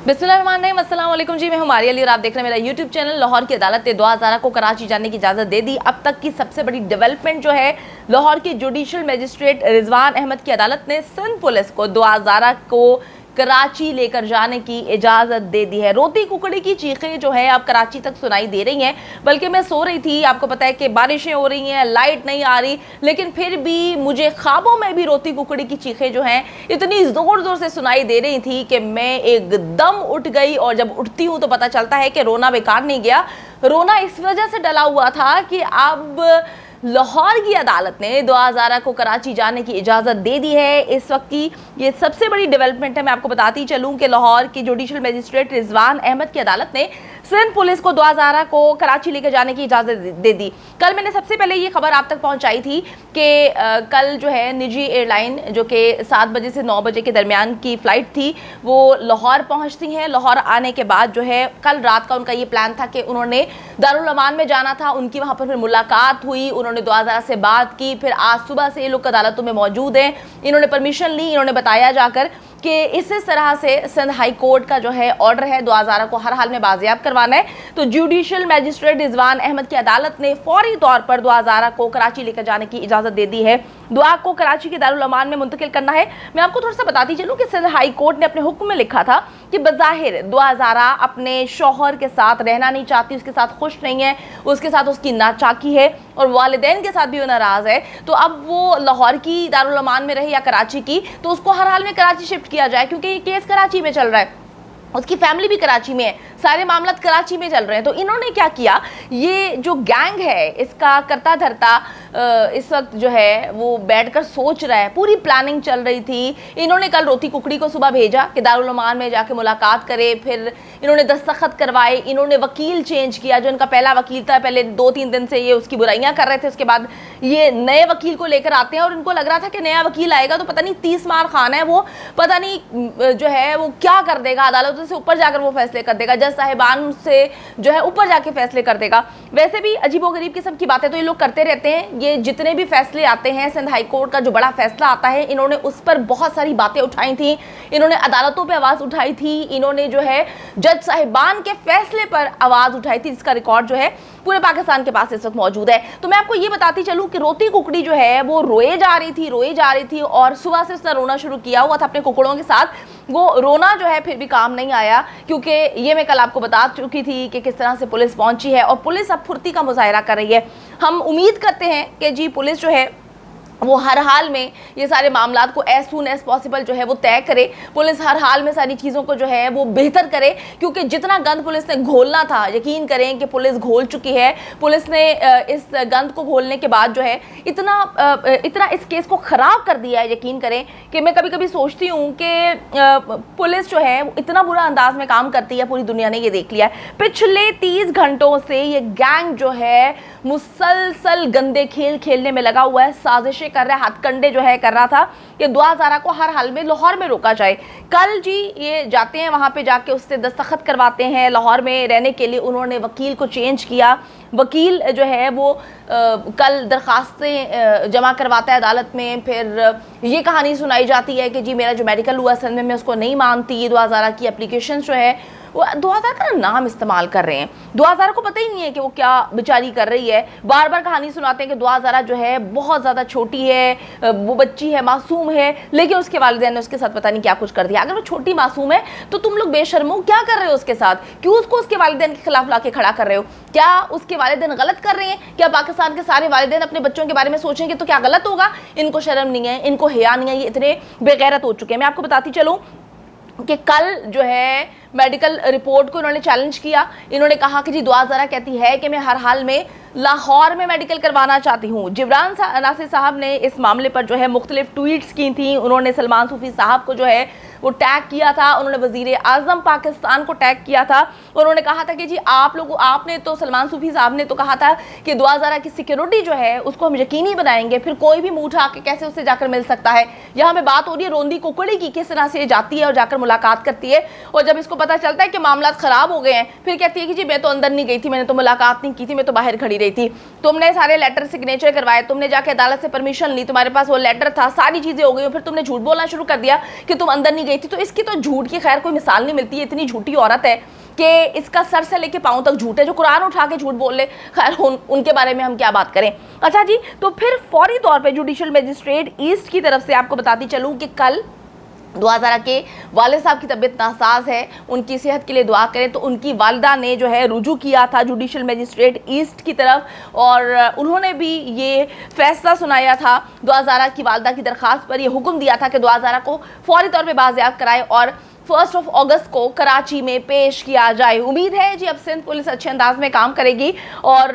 बिस्मिल्लाहिर्रहमानिर्रहीम, अस्सलाम वालेकुम जी। मैं हूं मारिया अली और आप देख रहे हैं मेरा यूट्यूब चैनल। लाहौर की अदालत ने 2000 को कराची जाने की इजाज़त दे दी। अब तक की सबसे बड़ी डेवलपमेंट जो है, लाहौर की जुडिशल मजिस्ट्रेट रिजवान अहमद की अदालत ने सिंध पुलिस को 2000 को कराची लेकर जाने की इजाज़त दे दी है। रोती कुकड़ी की चीखें जो है अब कराची तक सुनाई दे रही हैं। बल्कि मैं सो रही थी, आपको पता है कि बारिशें हो रही हैं, लाइट नहीं आ रही, लेकिन फिर भी मुझे ख्वाबों में भी रोती कुकड़ी की चीखें जो हैं इतनी ज़ोर ज़ोर से सुनाई दे रही थी कि मैं एकदम उठ गई। और जब उठती हूँ तो पता चलता है कि रोना बेकार नहीं गया। रोना इस वजह से डला हुआ था कि अब लाहौर की अदालत ने 2000 को कराची जाने की इजाज़त दे दी है। इस वक्त की ये सबसे बड़ी डेवलपमेंट है। मैं आपको बताती चलूँ कि लाहौर की जुडिशल मजिस्ट्रेट रिजवान अहमद की अदालत ने सिंध पुलिस को 2000 को कराची लेकर जाने की इजाज़त दे दी। कल मैंने सबसे पहले ये खबर आप तक पहुंचाई थी कि कल जो है निजी एयरलाइन जो कि 7 बजे से 9 बजे के दरमियान की फ़्लाइट थी, वो लाहौर पहुंचती हैं। लाहौर आने के बाद जो है कल रात का उनका ये प्लान था कि उन्होंने दारुल अमान में जाना था। उनकी वहाँ पर फिर मुलाकात हुई, उन्होंने 2000 से बात की। फिर आज सुबह से ये लोग अदालतों में मौजूद हैं। इन्होंने परमिशन ली। इन्होंने बताया जाकर कि इस तरह से सिंध हाई कोर्ट का जो है ऑर्डर है 2000 को हर हाल में बाजियाब करवाना है। तो जुडिशल मजिस्ट्रेट रिजवान अहमद की अदालत ने फौरी तौर पर 2000 को कराची लेकर जाने की इजाज़त दे दी है। दुआ को कराची के दारुल अमान में मुंतकिल करना है। मैं आपको थोड़ा सा बताती चलूँ कि सिंध हाई कोर्ट ने अपने हुक्म में लिखा था कि बज़ाहिर 2000 अपने शौहर के साथ रहना नहीं चाहती, उसके साथ खुश नहीं है, उसके साथ उसकी नाचाकी है और वालिदैन के साथ भी वो नाराज़ है। तो अब वो लाहौर की दारुल अमान में रहे या कराची की, तो उसको हर हाल में कराची शिफ्ट किया जाए, क्योंकि ये केस कराची में चल रहा है, उसकी फैमिली भी कराची में है, सारे मामला कराची में चल रहे हैं। तो इन्होंने क्या किया, ये जो गैंग है इसका करता धरता इस वक्त जो है वो बैठकर सोच रहा है। पूरी प्लानिंग चल रही थी। इन्होंने कल रोती कुकड़ी को सुबह भेजा कि दारुल अमान में जाके मुलाकात करे। फिर इन्होंने दस्तखत करवाए। इन्होंने वकील चेंज किया। जो इनका पहला वकील था, पहले 2-3 दिन से ये उसकी बुराइयां कर रहे थे। उसके बाद ये नए वकील को लेकर आते हैं और इनको लग रहा था कि नया वकील आएगा तो पता नहीं 30 मार खाना है, वो पता नहीं जो है वो क्या कर देगा, अदालतों से ऊपर जाकर वो फैसले कर देगा, जज साहिबान से जो है ऊपर जाके फैसले कर देगा। वैसे भी अजीबोगरीब किस्म की बातें तो ये लोग करते रहते हैं। ये जितने भी फैसले आते हैं, सिंध हाई कोर्ट का जो बड़ा फैसला आता है, इन्होंने उस पर बहुत सारी बातें उठाई थी। इन्होंने अदालतों पे आवाज़ उठाई थी। इन्होंने जो है जज साहिबान के फैसले पर आवाज़ उठाई थी, जिसका रिकॉर्ड जो है पूरे पाकिस्तान के पास इस वक्त मौजूद है। तो मैं आपको ये बताती चलूँ कि रोती कुकड़ी जो है वो रोए जा रही थी और सुबह से उसने रोना शुरू किया हुआ था अपने कुकड़ों के साथ। वो रोना जो है फिर भी काम नहीं आया, क्योंकि ये मैं कल आपको बता चुकी थी कि किस तरह से पुलिस पहुंची है और पुलिस अब फुर्ती का मुजाहरा कर रही है। हम उम्मीद करते हैं कि जी पुलिस जो है वो हर हाल में ये सारे मामलात को एज सून एज पॉसिबल जो है वो तय करे। पुलिस हर हाल में सारी चीज़ों को जो है वो बेहतर करे, क्योंकि जितना गंद पुलिस ने घोलना था, यकीन करें कि पुलिस घोल चुकी है। पुलिस ने इस गंद को घोलने के बाद जो है इतना इस केस को ख़राब कर दिया है, यकीन करें कि मैं कभी कभी सोचती हूँ कि पुलिस जो है इतना बुरा अंदाज में काम करती है, पूरी दुनिया ने ये देख लिया है। पिछले 30 घंटों से ये गैंग जो है मुसलसल गंदे खेल खेलने में लगा हुआ है, साजिशें कर रहा है, हथकंडे जो है कर रहा था कि 2000 को हर हाल में लाहौर में रोका जाए। कल जी ये जाते हैं, वहाँ पे जाके उससे दस्तखत करवाते हैं। लाहौर में रहने के लिए उन्होंने वकील को चेंज किया। वकील जो है वो कल दरख्वास्तें जमा करवाता है अदालत में। फिर ये कहानी सुनाई जाती है कि जी मेरा जो मेडिकल हुआ सिंध में, मैं उसको नहीं मानती। 2000 की एप्लीकेशन जो है वो 2000 का नाम इस्तेमाल कर रहे हैं। 2000 को पता ही नहीं है कि वो क्या बेचारी कर रही है। बार बार कहानी सुनाते हैं कि 2000 जो है बहुत ज़्यादा छोटी है, वो बच्ची है, मासूम है, लेकिन उसके वालिदैन ने उसके साथ पता नहीं क्या कुछ कर दिया। अगर वो छोटी मासूम है तो तुम लोग बेशर्मो क्या कर रहे हो उसके साथ? क्यों उसको उसके वालिदैन के खिलाफ लाके खड़ा कर रहे हो? क्या उसके वालिदैन गलत कर रहे हैं? क्या पाकिस्तान के सारे वालिदैन अपने बच्चों के बारे में सोचेंगे तो क्या गलत होगा? इनको शर्म नहीं है, इनको हया नहीं है, ये इतने बेगैरत हो चुके हैं। मैं आपको बताती चलूँ कि कल जो है मेडिकल रिपोर्ट को इन्होंने चैलेंज किया। इन्होंने कहा कि जी 2000 कहती है कि मैं हर हाल में लाहौर में मेडिकल करवाना चाहती हूँ। जिब्रान नासिर साहब ने इस मामले पर जो है मुख्तलिफ ट्वीट्स की थी। उन्होंने सलमान सूफी साहब को जो है वो टैग किया था। उन्होंने वज़ीर आज़म पाकिस्तान को टैग किया था। उन्होंने कहा था कि जी आपने तो सलमान सूफी साहब ने तो कहा था कि 2000 की सिक्योरिटी जो है उसको हम यकीनी बनाएंगे, फिर कोई भी मुँह उठा के कैसे उससे जाकर मिल सकता है। यहाँ हमें बात हो रही है रोंदी कुकड़ी की, किस तरह से जाती है और जाकर मुलाकात करती है। और जब इसको पता चलता है कि मामलात खराब हो गए हैं, फिर कहती है कि जी मैं तो अंदर नहीं गई थी, मैंने तो मुलाकात नहीं की थी, मैं तो बाहर खड़ी रही थी। तुमने सारे लेटर सिग्नेचर करवाए, तुमने जाके अदालत से परमिशन ली, तुम्हारे पास वो लेटर था, सारी चीजें हो गई, फिर तुमने झूठ बोलना शुरू कर दिया कि तुम अंदर नहीं गई थी। तो इसकी तो झूठ की खैर कोई मिसाल नहीं मिलती है। इतनी झूठी औरत है कि इसका सर से लेके पांव तक झूठ है। जो कुरान उठा के झूठ बोल ले, खैर उनके बारे में हम क्या बात करें। अच्छा जी, तो फिर फौरी तौर पे जुडिशियल मजिस्ट्रेट ईस्ट की तरफ से आपको बताती चलूं कि कल दुआ ज़रा के वालिद साहब की तबीयत नासाज है, उनकी सेहत के लिए दुआ करें। तो उनकी वालिदा ने जो है रुजू किया था जुडिशियल मजिस्ट्रेट ईस्ट की तरफ और उन्होंने भी ये फैसला सुनाया था। दुआ ज़रा की वालिदा की दरख्वास्त पर ये हुक्म दिया था कि दुआ ज़रा को फौरी तौर पे बाज़ियाब कराए और 1 अगस्त को कराची में पेश किया जाए। उम्मीद है जी अब सिंध पुलिस अच्छे अंदाज में काम करेगी और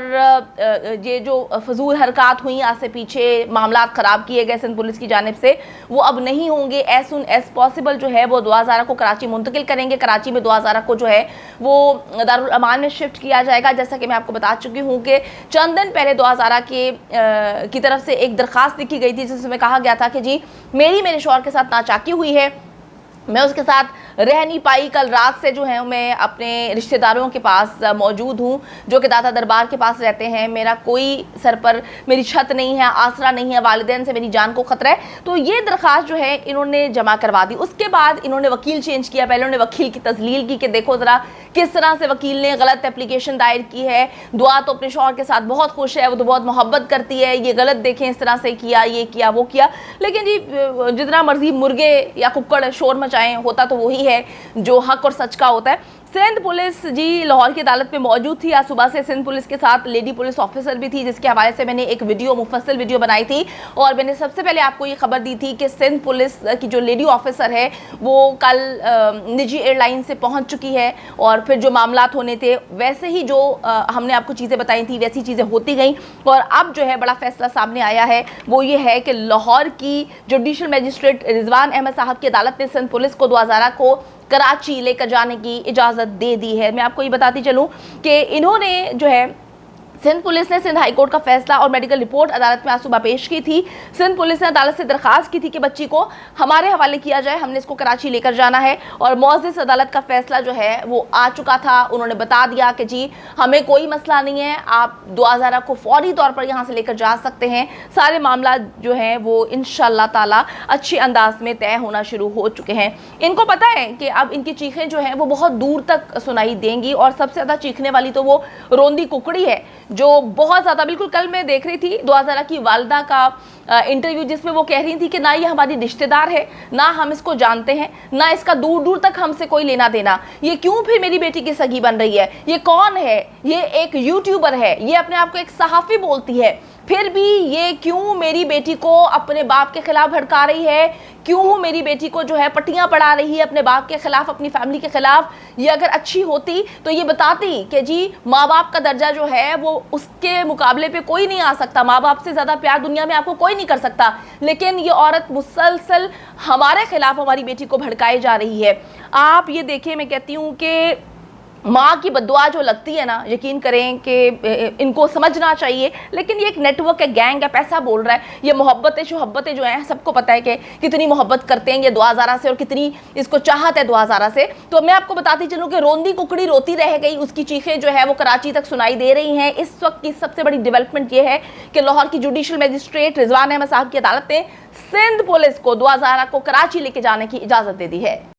ये जो फजूल हरकत हुई, आज से पीछे मामला ख़राब किए गए सिंध पुलिस की जानिब से, वो अब नहीं होंगे। एज सुन एज पॉसिबल जो है वो दुआ ज़रा को कराची मुंतकिल करेंगे। कराची में दुआ ज़रा को जो है वो दारुल अमान में शिफ्ट किया जाएगा। जैसा कि मैं आपको बता चुकी हूँ कि चंद दिन पहले दुआ ज़रा की तरफ से एक दरख्वास्त लिखी गई थी जिसमें कहा गया था कि जी मेरे शौहर के साथ नाचाकी हुई है, मैं उसके साथ रह नहीं पाई। कल रात से जो है मैं अपने रिश्तेदारों के पास मौजूद हूँ जो कि दाता दरबार के पास रहते हैं। मेरा कोई सर पर मेरी छत नहीं है, आसरा नहीं है, वालिदैन से मेरी जान को ख़तरा है। तो ये दरख्वास्त जो है इन्होंने जमा करवा दी। उसके बाद इन्होंने वकील चेंज किया। पहले उन्होंने वकील की तजलील की कि देखो ज़रा किस तरह से वकील ने गलत एप्लीकेशन दायर की है। दुआ तो अपने शौहर के साथ बहुत खुश है, वो तो बहुत मोहब्बत करती है, ये गलत देखें इस तरह से किया, ये किया, वो किया। लेकिन जी जितना मर्जी मुर्गे या कुक्कड़ शोर मचाएं, होता तो वही है जो हक और सच का होता है। सिंध पुलिस जी लाहौर की अदालत में मौजूद थी। आज सुबह से सिंध पुलिस के साथ लेडी पुलिस ऑफिसर भी थी, जिसके हवाले से मैंने एक मुफस्सल वीडियो बनाई थी और मैंने सबसे पहले आपको ये खबर दी थी कि सिंध पुलिस की जो लेडी ऑफिसर है वो कल निजी एयरलाइन से पहुंच चुकी है और फिर जो मामलात होने थे वैसे ही जो हमने आपको चीज़ें बताई थी वैसी चीज़ें होती गई। और अब जो है बड़ा फैसला सामने आया है, वो ये है कि लाहौर की जुडिशल मजिस्ट्रेट रिजवान अहमद साहब की अदालत ने सिंध पुलिस को दुआ ज़रा को कराची लेकर जाने की इजाज़त दे दी है। मैं आपको ये बताती चलूँ कि इन्होंने जो है सिंध पुलिस ने सिंध हाई कोर्ट का फैसला और मेडिकल रिपोर्ट अदालत में आज सुबह पेश की थी। सिंध पुलिस ने अदालत से दरख्वास्त की थी कि बच्ची को हमारे हवाले किया जाए, हमने इसको कराची लेकर जाना है। और मौजिज़ अदालत का फैसला जो है वो आ चुका था। उन्होंने बता दिया कि जी हमें कोई मसला नहीं है, आप दुआ ज़रा को फौरी तौर पर यहाँ से लेकर जा सकते हैं। सारे मामला जो हैं वो इंशाअल्लाह ताला अच्छे अंदाज में तय होना शुरू हो चुके हैं। इनको पता है कि अब इनकी चीखें जो हैं वो बहुत दूर तक सुनाई देंगी और सबसे ज़्यादा चीखने वाली तो वो रोंदी कुकड़ी है जो बहुत ज़्यादा, बिल्कुल कल मैं देख रही थी दुआ ज़रा की वालिदा का इंटरव्यू जिसमें वो कह रही थी कि ना ये हमारी रिश्तेदार है, ना हम इसको जानते हैं, ना इसका दूर दूर तक हमसे कोई लेना देना, ये क्यों फिर मेरी बेटी की सगी बन रही है, ये कौन है, ये एक यूट्यूबर है, ये अपने आप को एक सहाफ़ी बोलती है, फिर भी ये क्यों मेरी बेटी को अपने बाप के खिलाफ भड़का रही है, क्यों मेरी बेटी को जो है पट्टियां पड़ा रही है अपने बाप के खिलाफ, अपनी फैमिली के खिलाफ। ये अगर अच्छी होती तो ये बताती कि जी माँ बाप का दर्जा जो है वो उसके मुकाबले पे कोई नहीं आ सकता, माँ बाप से ज़्यादा प्यार दुनिया में आपको कोई नहीं कर सकता। लेकिन ये औरत मुसलसल हमारे खिलाफ हमारी बेटी को भड़काई जा रही है। आप ये देखिए, मैं कहती हूँ कि माँ की बद्दुआ जो लगती है ना, यकीन करें कि इनको समझना चाहिए। लेकिन ये एक नेटवर्क है, गैंग है, पैसा बोल रहा है। ये मोहब्बतें शोहब्बतें जो हैं सबको पता है कि कितनी मोहब्बत करते हैं ये दुआ ज़रा से और कितनी इसको चाहत है दुआ ज़रा से। तो मैं आपको बताती चलूँ कि रोंदी कुकड़ी रोती रह गई, उसकी चीखें जो है वो कराची तक सुनाई दे रही हैं। इस वक्त की सबसे बड़ी डेवलपमेंट ये है कि लाहौर की जुडिशल मजिस्ट्रेट रिजवान अहमद साहब की अदालत ने सिंध पुलिस को दुआ ज़रा को कराची लेके जाने की इजाज़त दे दी है।